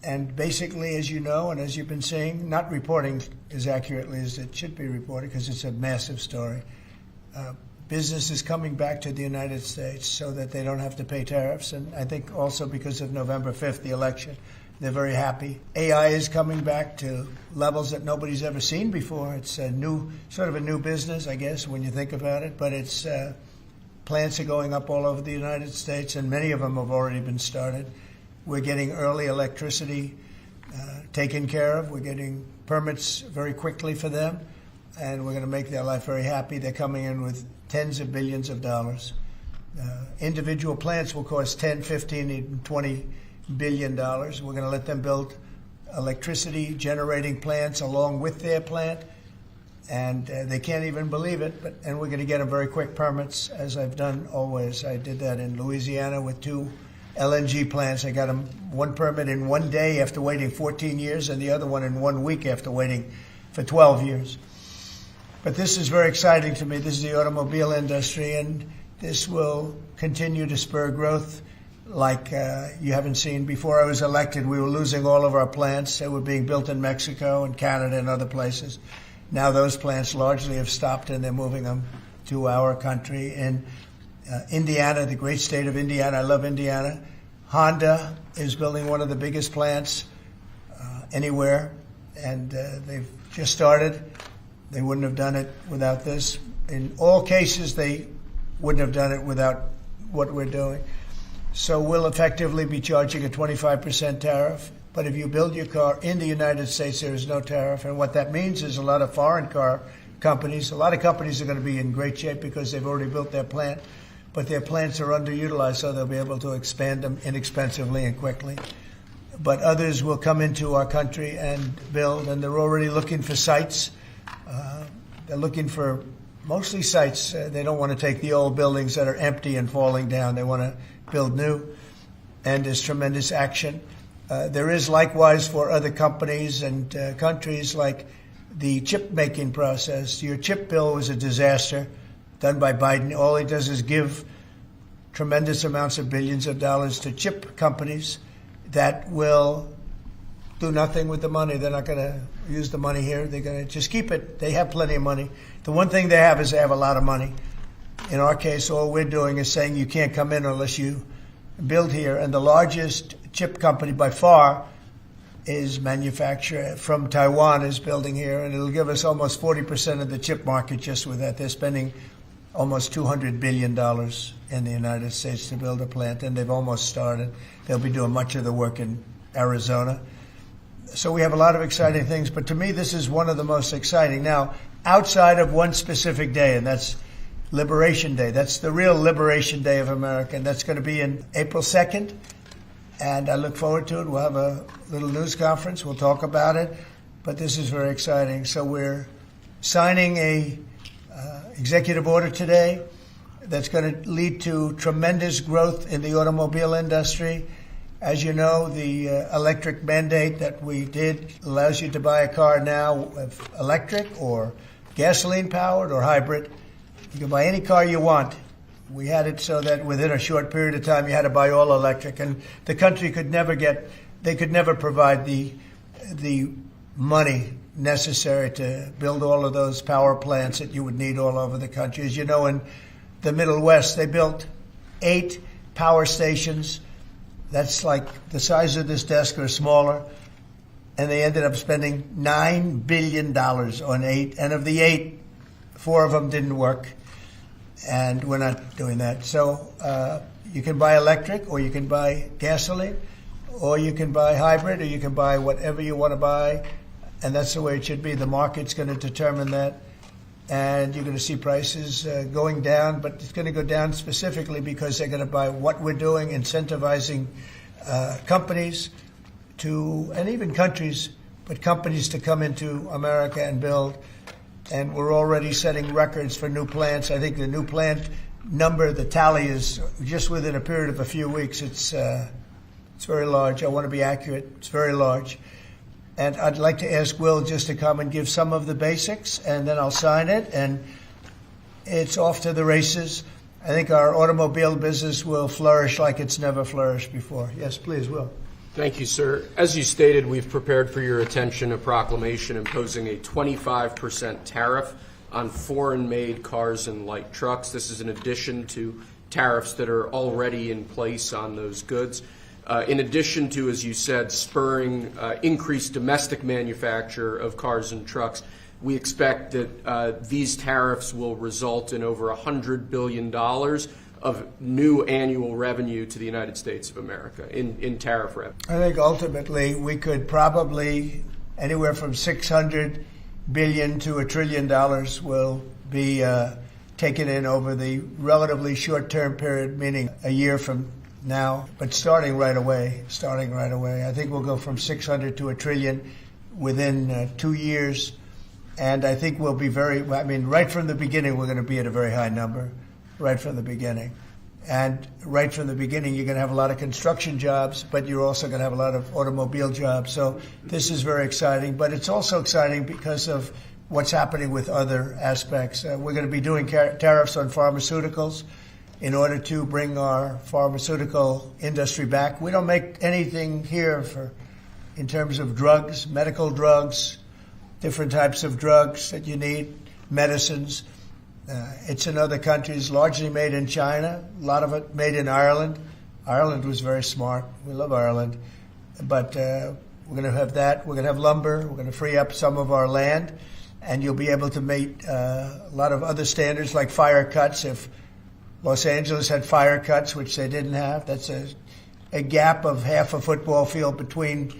And basically, as you know, and as you've been seeing, not reporting as accurately as it should be reported because it's a massive story. Business is coming back to the United States so that they don't have to pay tariffs. And I think also because of November 5th, the election, they're very happy. AI is coming back to levels that nobody's ever seen before. It's a new, sort of a new business, I guess, when you think about it. But it's plants are going up all over the United States, and many of them have already been started. We're getting early electricity taken care of. We're getting permits very quickly for them, and we're going to make their life very happy. They're coming in with tens of billions of dollars. Individual plants will cost 10, 15, even $20 billion. We're going to let them build electricity generating plants along with their plant, and they can't even believe it. And we're going to get them very quick permits, as I've done always. I did that in Louisiana with 2 LNG plants. I got them one permit in 1 day after waiting 14 years, and the other one in 1 week after waiting for 12 years. But this is very exciting to me. This is the automobile industry, and this will continue to spur growth like you haven't seen. Before I was elected, we were losing all of our plants. They were being built in Mexico and Canada and other places. Now those plants largely have stopped, and they're moving them to our country. In Indiana, the great state of Indiana, I love Indiana. Honda is building one of the biggest plants anywhere, and they've just started. They wouldn't have done it without this. In all cases, they wouldn't have done it without what we're doing. So we'll effectively be charging a 25% tariff. But if you build your car in the United States, there is no tariff. And what that means is a lot of foreign car companies, a lot of companies are going to be in great shape because they've already built their plant. But their plants are underutilized, so they'll be able to expand them inexpensively and quickly. But others will come into our country and build, and they're already looking for sites. They're looking for mostly sites. They don't want to take the old buildings that are empty and falling down. They want to build new, and there's tremendous action. There is likewise for other companies and countries, like the chip-making process. Your chip bill was a disaster done by Biden. All he does is give tremendous amounts of billions of dollars to chip companies that will do nothing with the money. They're not going to use the money here. They're going to just keep it. They have plenty of money. The one thing they have is they have a lot of money. In our case, all we're doing is saying you can't come in unless you build here. And the largest chip company by far is manufacturer from Taiwan is building here, and it'll give us almost 40% of the chip market just with that. They're spending almost $200 billion in the United States to build a plant, and they've almost started. They'll be doing much of the work in Arizona. So we have a lot of exciting things, but to me, this is one of the most exciting. Now, outside of one specific day, and that's Liberation Day. That's the real Liberation Day of America, and that's going to be in April 2nd, and I look forward to it. We'll have a little news conference. We'll talk about it, but this is very exciting. So we're signing a executive order today that's going to lead to tremendous growth in the automobile industry. As you know, the electric mandate that we did allows you to buy a car now, electric or gasoline-powered or hybrid. You can buy any car you want. We had it so that within a short period of time you had to buy all electric, and the country could never provide the money necessary to build all of those power plants that you would need all over the country. As you know, in the Middle West, they built 8 power stations. That's like the size of this desk or smaller. And they ended up spending $9 billion on 8. And of the 8, 4 of them didn't work. And we're not doing that. So you can buy electric, or you can buy gasoline, or you can buy hybrid, or you can buy whatever you want to buy. And that's the way it should be. The market's going to determine that. And you're going to see prices going down, but it's going to go down specifically because they're going to buy what we're doing, incentivizing companies to, and even countries, but companies to come into America and build. And we're already setting records for new plants. I think the new plant number, the tally is just within a period of a few weeks. It's very large. I want to be accurate. It's very large. And I'd like to ask Will just to come and give some of the basics, and then I'll sign it, and it's off to the races. I think our automobile business will flourish like it's never flourished before. Yes, please, Will. Thank you, sir. As you stated, we've prepared for your attention a proclamation imposing a 25% tariff on foreign-made cars and light trucks. This is in addition to tariffs that are already in place on those goods. In addition to, as you said, spurring increased domestic manufacture of cars and trucks, we expect that these tariffs will result in over $100 billion of new annual revenue to the United States of America in tariff revenue. I think ultimately we could probably anywhere from $600 billion to $1 trillion will be taken in over the relatively short-term period, meaning a year from now, but starting right away. I think we'll go from 600 to $1 trillion within 2 years. And I think we'll be right from the beginning, we're going to be at a very high number, right from the beginning. And right from the beginning, you're going to have a lot of construction jobs, but you're also going to have a lot of automobile jobs. So this is very exciting, but it's also exciting because of what's happening with other aspects. We're going to be doing tariffs on pharmaceuticals in order to bring our pharmaceutical industry back. We don't make anything here in terms of drugs, medical drugs, different types of drugs that you need, medicines. It's in other countries, largely made in China, a lot of it made in Ireland. Ireland was very smart. We love Ireland. But we're going to have that. We're going to have lumber. We're going to free up some of our land. And you'll be able to meet a lot of other standards like fire cuts. If Los Angeles had fire cuts, which they didn't have, that's a gap of half a football field between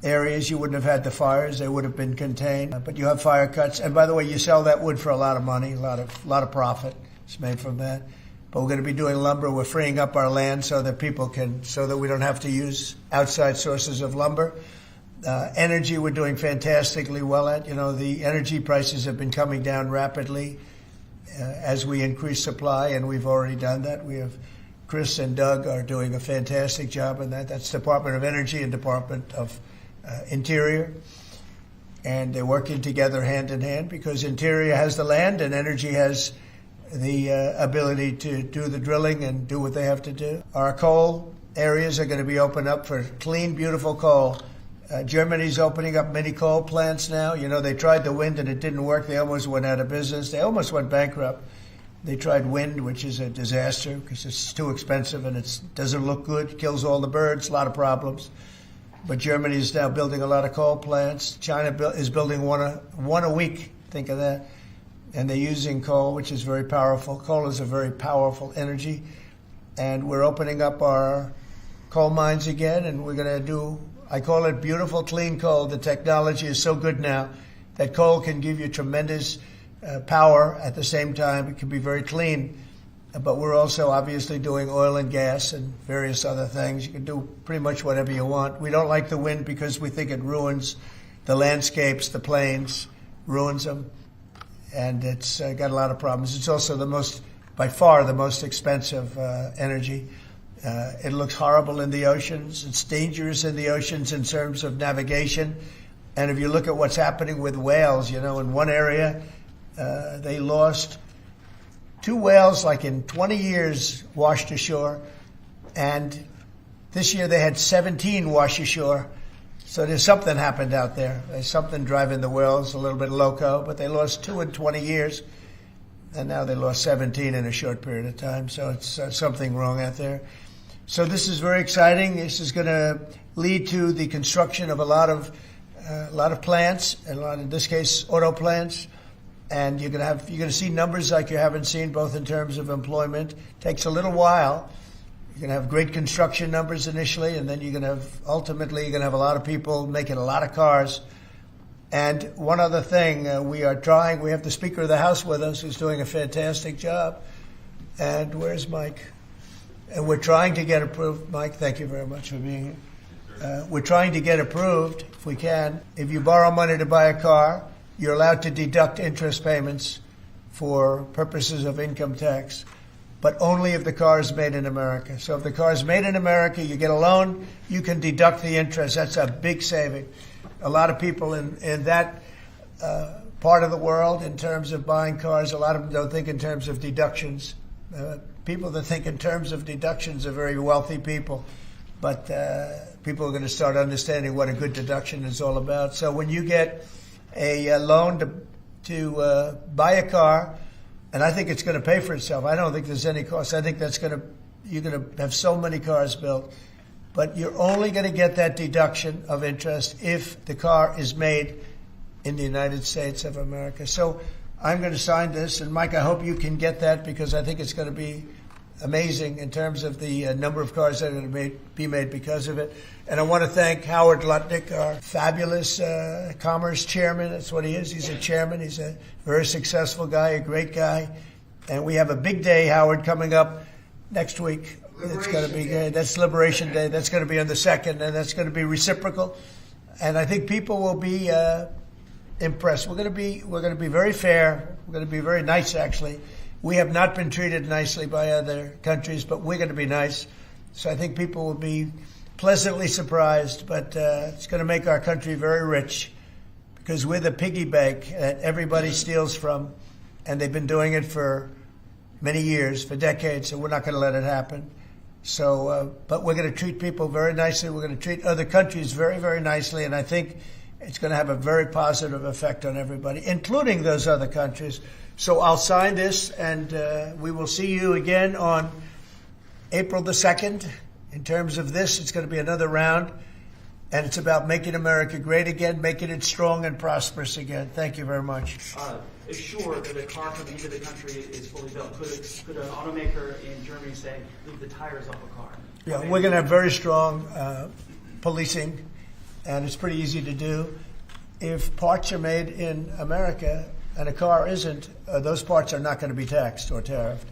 areas. You wouldn't have had the fires; they would have been contained. But you have fire cuts, and by the way, you sell that wood for a lot of money, a lot of profit is made from that. But we're going to be doing lumber. We're freeing up our land so that we don't have to use outside sources of lumber. Energy, we're doing fantastically well at. The energy prices have been coming down rapidly as we increase supply, and we've already done that. Chris and Doug are doing a fantastic job in that. That's Department of Energy and Department of Interior, and they're working together hand in hand because Interior has the land and Energy has the ability to do the drilling and do what they have to do. Our coal areas are going to be opened up for clean, beautiful coal. Germany's opening up mini coal plants now. They tried the wind and it didn't work. They almost went out of business. They almost went bankrupt. They tried wind, which is a disaster because it's too expensive and it doesn't look good, kills all the birds, a lot of problems. But Germany is now building a lot of coal plants. China is building one a week. Think of that. And they're using coal, which is very powerful. Coal is a very powerful energy. And we're opening up our coal mines again, and we're going to do, I call it beautiful, clean coal. The technology is so good now that coal can give you tremendous power at the same time. It can be very clean. But we're also obviously doing oil and gas and various other things. You can do pretty much whatever you want. We don't like the wind because we think it ruins the landscapes, the plains, ruins them. And it's got a lot of problems. It's also by far the most expensive energy. It looks horrible in the oceans. It's dangerous in the oceans in terms of navigation. And if you look at what's happening with whales, in one area, they lost 2 whales, like in 20 years, washed ashore. And this year they had 17 wash ashore. So there's something happened out there. There's something driving the whales a little bit loco, but they lost 2 in 20 years. And now they lost 17 in a short period of time. So it's something wrong out there. So this is very exciting. This is going to lead to the construction of a lot of plants, and in this case, auto plants. And you're going to see numbers like you haven't seen, both in terms of employment. It takes a little while. You're going to have great construction numbers initially, and then ultimately you're going to have a lot of people making a lot of cars. And one other thing, we have the Speaker of the House with us, who's doing a fantastic job. And where's Mike? And we're trying to get approved. Mike, thank you very much for being here. We're trying to get approved, if we can. If you borrow money to buy a car, you're allowed to deduct interest payments for purposes of income tax, but only if the car is made in America. So if the car is made in America, you get a loan, you can deduct the interest. That's a big saving. A lot of people in that part of the world, in terms of buying cars, a lot of them don't think in terms of deductions. People that think in terms of deductions are very wealthy people. but people are going to start understanding what a good deduction is all about. So when you get a loan to buy a car, and I think it's going to pay for itself. I don't think there's any cost. I think you're going to have so many cars built, but you're only going to get that deduction of interest if the car is made in the United States of America. So I'm going to sign this, and Mike, I hope you can get that, because I think it's going to be amazing in terms of the number of cars that are going to be made because of it. And I want to thank Howard Lutnick, our fabulous commerce chairman. That's what he is. He's a chairman. He's a very successful guy, a great guy. And we have a big day, Howard, coming up next week. It's going to be good. That's Liberation Day. That's going to be on the 2nd, and that's going to be reciprocal. And I think people will be impressed. We're going to be very fair. We're going to be very nice, actually. We have not been treated nicely by other countries, but we're going to be nice. So I think people will be pleasantly surprised, but it's going to make our country very rich, because we're the piggy bank that everybody steals from, and they've been doing it for many years, for decades, so we're not going to let it happen. So, but we're going to treat people very nicely. We're going to treat other countries very, very nicely, and I think it's going to have a very positive effect on everybody, including those other countries. So I'll sign this, and we will see you again on April the 2nd. In terms of this, it's going to be another round, and it's about making America great again, making it strong and prosperous again. Thank you very much. Assure that a car coming into the country is fully built. Could an automaker in Germany say, leave the tires off a car? Yeah, we're going to have very strong policing, and it's pretty easy to do. If parts are made in America and a car isn't, those parts are not going to be taxed or tariffed.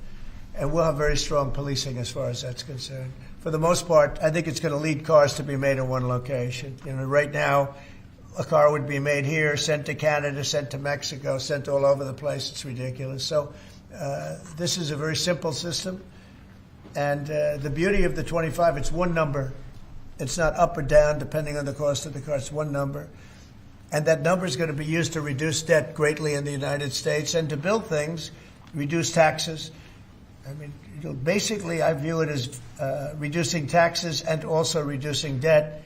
And we'll have very strong policing as far as that's concerned. For the most part, I think it's going to lead cars to be made in one location. You know, right now, a car would be made here, sent to Canada, sent to Mexico, sent all over the place. It's ridiculous. So this is a very simple system. And the beauty of the 25, it's one number. It's not up or down depending on the cost of the car. It's one number. And that number is going to be used to reduce debt greatly in the United States and to build things, reduce taxes. I mean, basically, I view it as reducing taxes and also reducing debt.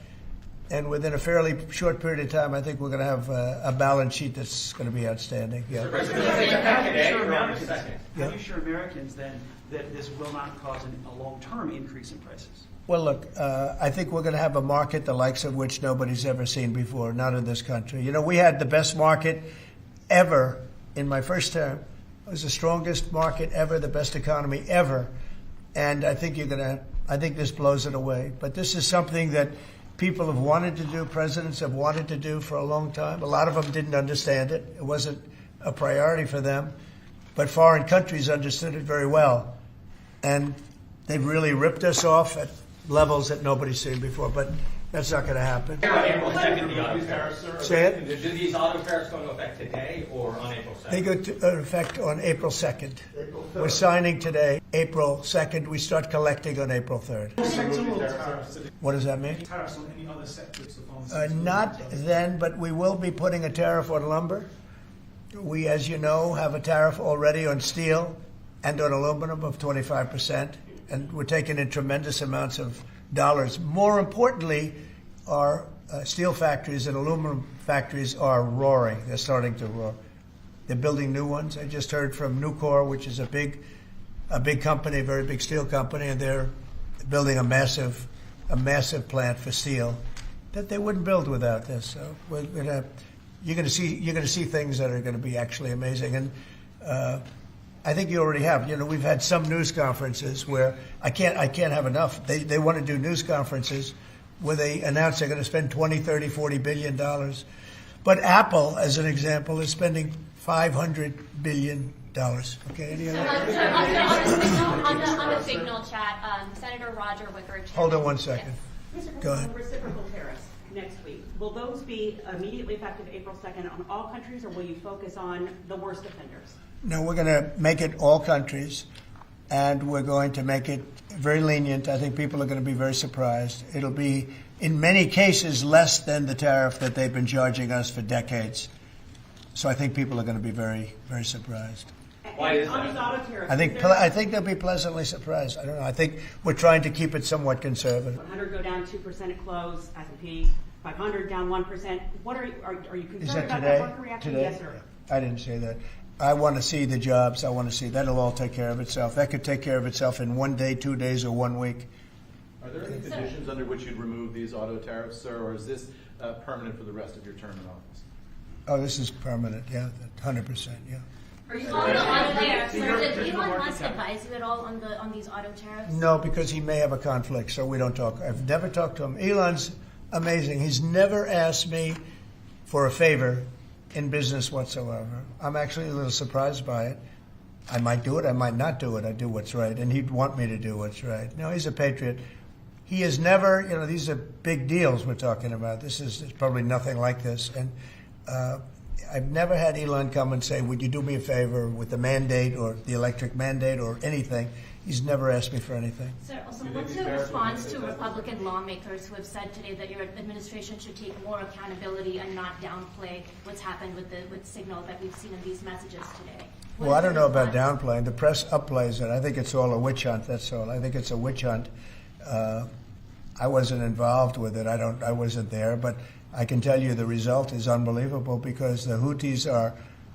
And within a fairly short period of time, I think we're going to have a balance sheet that's going to be outstanding. Yeah. How do you assure Americans then that this will not cause a long-term increase in prices? Well, look, I think we're going to have a market the likes of which nobody's ever seen before, not in this country. You know, we had the best market ever in my first term. It was the strongest market ever, the best economy ever. And I think I think this blows it away. But this is something that people have wanted to do, presidents have wanted to do for a long time. A lot of them didn't understand it. It wasn't a priority for them. But foreign countries understood it very well. And they've really ripped us off at levels that nobody's seen before, but that's not going to happen. April 2nd, the auto tariffs. Say it? Do these auto tariffs go into effect today or on April 2nd? They go into effect on April 2nd. We're signing today, April 2nd. We start collecting on April 3rd. What does that mean? Tariffs on any other sectors Not then, but we will be putting a tariff on lumber. We, as you know, have a tariff already on steel and on aluminum of 25%. And we're taking in tremendous amounts of dollars. More importantly, our steel factories and aluminum factories are roaring. They're starting to roar. They're building new ones. I just heard from Nucor, which is a big company, a very big steel company, and they're building a massive plant for steel that they wouldn't build without this. So you're going to see things that are going to be actually amazing. And I think you already have. You know, we've had some news conferences where I can't have enough. They want to do news conferences where they announce they're going to spend $20, $30, $40 billion. But Apple, as an example, is spending $500 billion. Okay, any other? On the Signal chat, Senator Roger Wicker. Hold on one second. Yes. Go ahead. Reciprocal tariffs next week. Will those be immediately effective April 2nd on all countries, or will you focus on the worst offenders? No, we're going to make it all countries, and we're going to make it very lenient. I think people are going to be very surprised. It'll be, in many cases, less than the tariff that they've been charging us for decades. So I think people are going to be very, very surprised. Why is On these that? auto tariffs. I think they'll be pleasantly surprised. I don't know. I think we're trying to keep it somewhat conservative. 100 go down 2% at close, S&P 500 down 1%. What are you Is concerned that about today? that market reaction? Today? Yes, sir. I didn't say that. I want to see the jobs. I want to see that'll all take care of itself. That could take care of itself in 1 day, 2 days, or 1 week. Are there any conditions under which you'd remove these auto tariffs, sir, or is this permanent for the rest of your term in office? Oh, this is permanent. Yeah, 100%. Yeah. Are you on there? So did Elon Musk advise you at all on these auto tariffs? No, because he may have a conflict, so we don't talk. I've never talked to him. Elon's amazing. He's never asked me for a favor in business whatsoever. I'm actually a little surprised by it. I might do it, I might not do it. I do what's right, and he'd want me to do what's right. No, he's a patriot. He has never, these are big deals we're talking about. This is probably nothing like this. And I've never had Elon come and say, would you do me a favor with the mandate or the electric mandate or anything. He's never asked me for anything. Sir, also, what's your response to Republican lawmakers who have said today that your administration should take more accountability and not downplay what's happened with Signal that we've seen in these messages today? Well, I don't know about downplaying. The press upplays it. I think it's all a witch hunt, that's all. I think it's a witch hunt. I wasn't involved with it. I wasn't there, but I can tell you the result is unbelievable because the Houthis are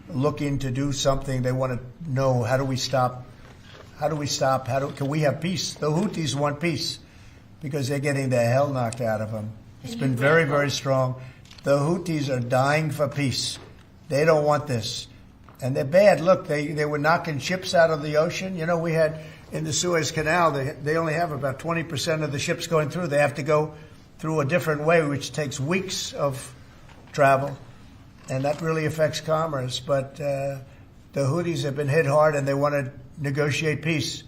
looking to do something. They want to know, how do we stop? Can we have peace? The Houthis want peace because they're getting the hell knocked out of them. It's been very, very strong. The Houthis are dying for peace. They don't want this. And they're bad. Look, they were knocking ships out of the ocean. We had in the Suez Canal, they only have about 20% of the ships going through. They have to go through a different way, which takes weeks of travel. And that really affects commerce. But the Houthis have been hit hard, and they want to negotiate peace.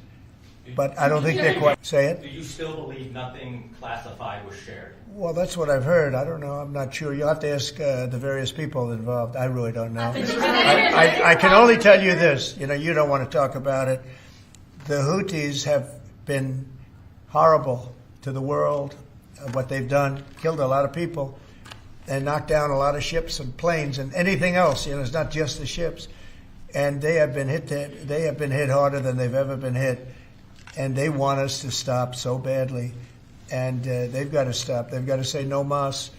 But I don't think they're quite... Say it? Do you still believe nothing classified was shared? Well, that's what I've heard. I don't know. I'm not sure. You'll have to ask the various people involved. I really don't know. I can only tell you this. You don't want to talk about it. The Houthis have been horrible to the world. What they've done, killed a lot of people, and knocked down a lot of ships and planes and anything else. It's not just the ships. And they have been hit. They have been hit harder than they've ever been hit. And they want us to stop so badly. And they've got to stop. They've got to say no mas.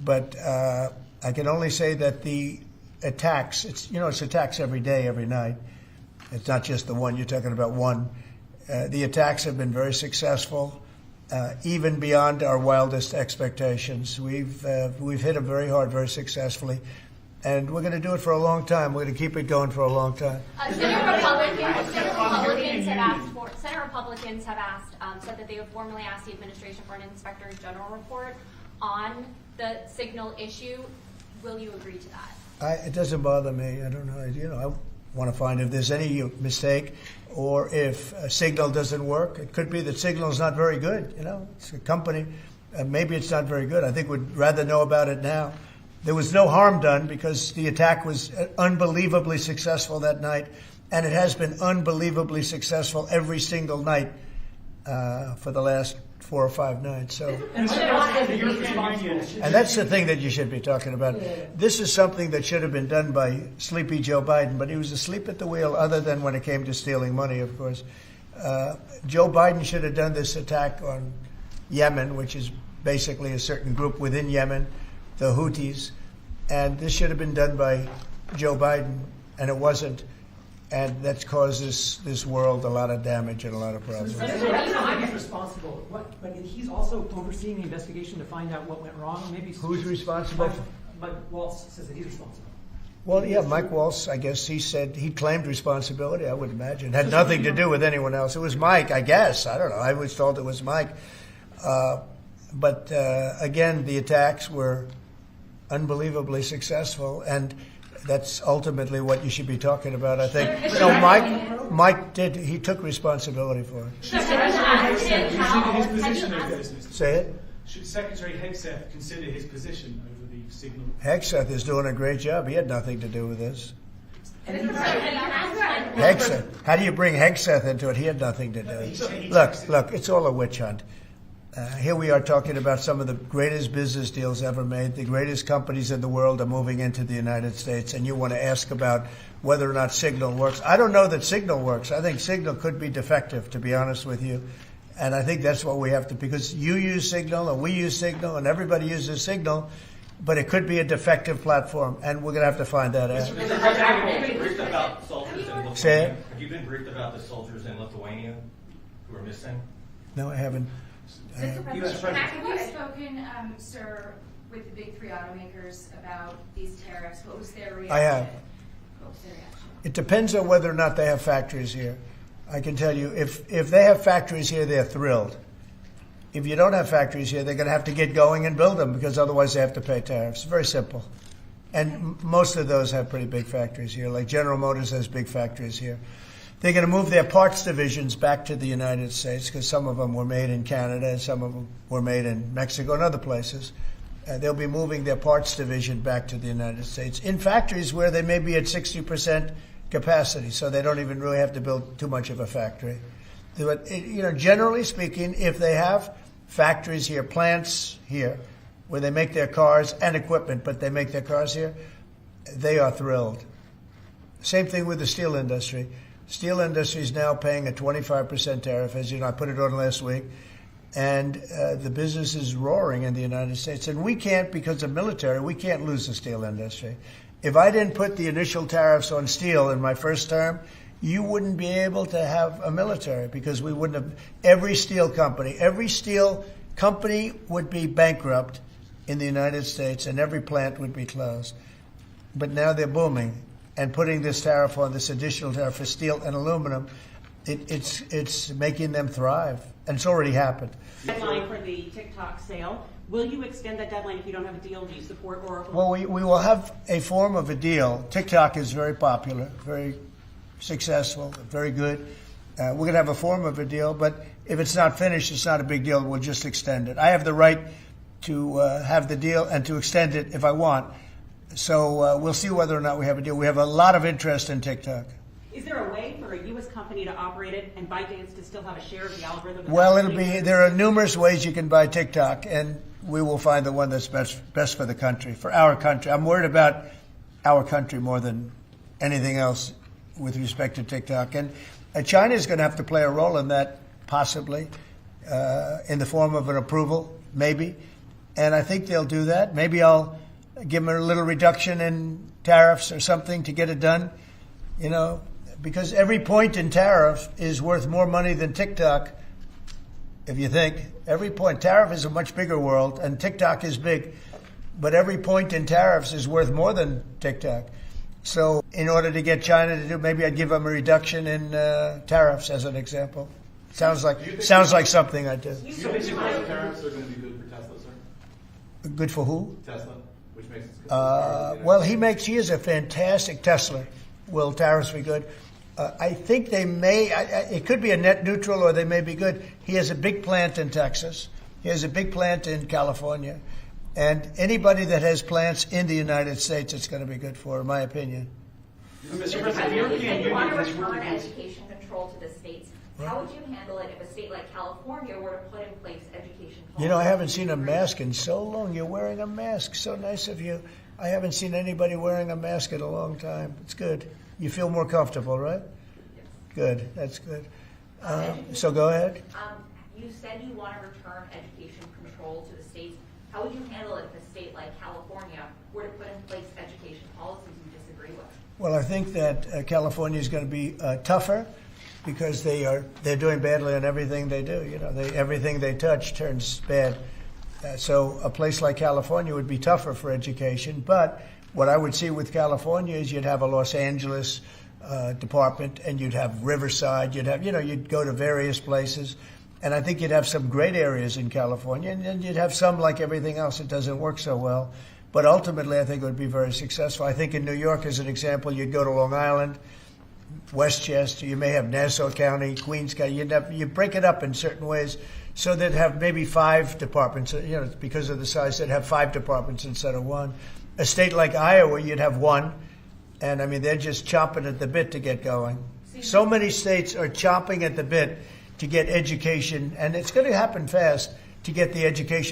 But I can only say that the attacks, it's attacks every day, every night. It's not just the one. You're talking about one. The attacks have been very successful, even beyond our wildest expectations. We've hit them very hard, very successfly. And we're going to do it for a long time. We're going to keep it going for a long time. Senate Republicans have said that they would formally ask the administration for an Inspector General report on the Signal issue. Will you agree to that? It doesn't bother me. I don't know. I want to find if there's any mistake or if Signal doesn't work. It could be that Signal is not very good. It's a company. Maybe it's not very good. I think we'd rather know about it now. There was no harm done because the attack was unbelievably successful that night, and it has been unbelievably successful every single night for the last 4 or 5 nights. So, and that's the thing that you should be talking about. This is something that should have been done by sleepy Joe Biden, but he was asleep at the wheel other than when it came to stealing money, of course. Joe Biden should have done this attack on Yemen, which is basically a certain group within Yemen, the Houthis, and this should have been done by Joe Biden, and it wasn't. And that's caused this world a lot of damage and a lot of problems. He's responsible, but he's also overseeing the investigation to find out what went wrong. Maybe who's responsible? Mike Waltz says that he's responsible. Well, yeah, Mike Waltz, I guess he said he claimed responsibility, I would imagine. Had nothing to do with anyone else. It was Mike, I guess. I don't know. I was told it was Mike. But again, the attacks were unbelievably successful, and that's ultimately what you should be talking about, I think. Mike he took responsibility for it. Say it? Should Secretary Hegseth consider his position over the Signal? Hegseth is doing a great job. He had nothing to do with this. Hegseth. How do you bring Hegseth into it? He had nothing to do. Look, it's all a witch hunt. Here we are talking about some of the greatest business deals ever made. The greatest companies in the world are moving into the United States, and you want to ask about whether or not Signal works. I don't know that Signal works. I think Signal could be defective, to be honest with you. And I think that's what we have to, because you use Signal and we use Signal and everybody uses Signal, but it could be a defective platform, and we're going to have to find that out. Mr. President, have you been briefed about soldiers in Lithuania? Say it. Have you been briefed about the soldiers in Lithuania who are missing? No, I haven't. Mr. President, have you spoken, sir, with the big three automakers about these tariffs? What was their reaction? I have. What was their reaction? It depends on whether or not they have factories here. I can tell you, if they have factories here, they're thrilled. If you don't have factories here, they're going to have to get going and build them, because otherwise they have to pay tariffs. Very simple. And most of those have pretty big factories here, like General Motors has big factories here. They're going to move their parts divisions back to the United States, because some of them were made in Canada and some of them were made in Mexico and other places. They'll be moving their parts division back to the United States in factories where they may be at 60% capacity, so they don't even really have to build too much of a factory. But, generally speaking, if they have factories here, plants here, where they make their cars and equipment, but they make their cars here, they are thrilled. Same thing with the steel industry. Steel industry is now paying a 25% tariff, as you know, I put it on last week, and the business is roaring in the United States. And we can't, because of military, we can't lose the steel industry. If I didn't put the initial tariffs on steel in my first term, you wouldn't be able to have a military, because we wouldn't have. Every steel company would be bankrupt in the United States, and every plant would be closed. But now they're booming, and putting this tariff on, this additional tariff for steel and aluminum, it's making them thrive, and it's already happened. Deadline for the TikTok sale. Will you extend that deadline if you don't have a deal? Do you support Oracle? Well, we will have a form of a deal. TikTok is very popular, very successful, very good. We're going to have a form of a deal, but if it's not finished, it's not a big deal. We'll just extend it. I have the right to have the deal and to extend it if I want. So we'll see whether or not we have a deal. We have a lot of interest in TikTok. Is there a way for a U.S. company to operate it and ByteDance to still have a share of the algorithm? Well, there are numerous ways you can buy TikTok, and we will find the one that's best for the country, for our country. I'm worried about our country more than anything else with respect to TikTok. And China is going to have to play a role in that, possibly, in the form of an approval, maybe. And I think they'll do that. Maybe I'll give them a little reduction in tariffs or something to get it done, because every point in tariff is worth more money than TikTok, if you think. Every point. Tariff is a much bigger world, and TikTok is big. But every point in tariffs is worth more than TikTok. So in order to get China to do, maybe I'd give them a reduction in tariffs, as an example. Sounds like something I'd do. Do you think the tariffs are going to be good for Tesla, sir? Good for who? Tesla, which makes it good. Well, he is a fantastic Tesla. Will tariffs be good? I think they may. It could be a net neutral, or they may be good. He has a big plant in Texas. He has a big plant in California. And anybody that has plants in the United States, it's going to be good for, in my opinion. Mr. President, the European If you want Union to has return really education control to the states, how would you handle it if a state like California were to put in place education policy? I haven't seen a mask in so long. You're wearing a mask. So nice of you. I haven't seen anybody wearing a mask in a long time. It's good. You feel more comfortable, right? Yes. Good. That's good. So go ahead. You said you want to return education control to the states. How would you handle it if a state like California were to put in place education policies you disagree with? Well, I think that California is going to be tougher, because they're doing badly on everything they do. Everything they touch turns bad. So a place like California would be tougher for education. But what I would see with California is you'd have a Los Angeles department, and you'd have Riverside. You'd go to various places. And I think you'd have some great areas in California, and then you'd have some, like everything else, that doesn't work so well. But ultimately, I think it would be very successful. I think in New York, as an example, you'd go to Long Island, Westchester, you may have Nassau County, Queens County. You break it up in certain ways, so they'd have maybe 5 departments. Because of the size, they'd have 5 departments instead of 1. A state like Iowa, you'd have 1. And, they're just chomping at the bit to get going. So many states are chomping at the bit to get education, and it's going to happen fast, to get the education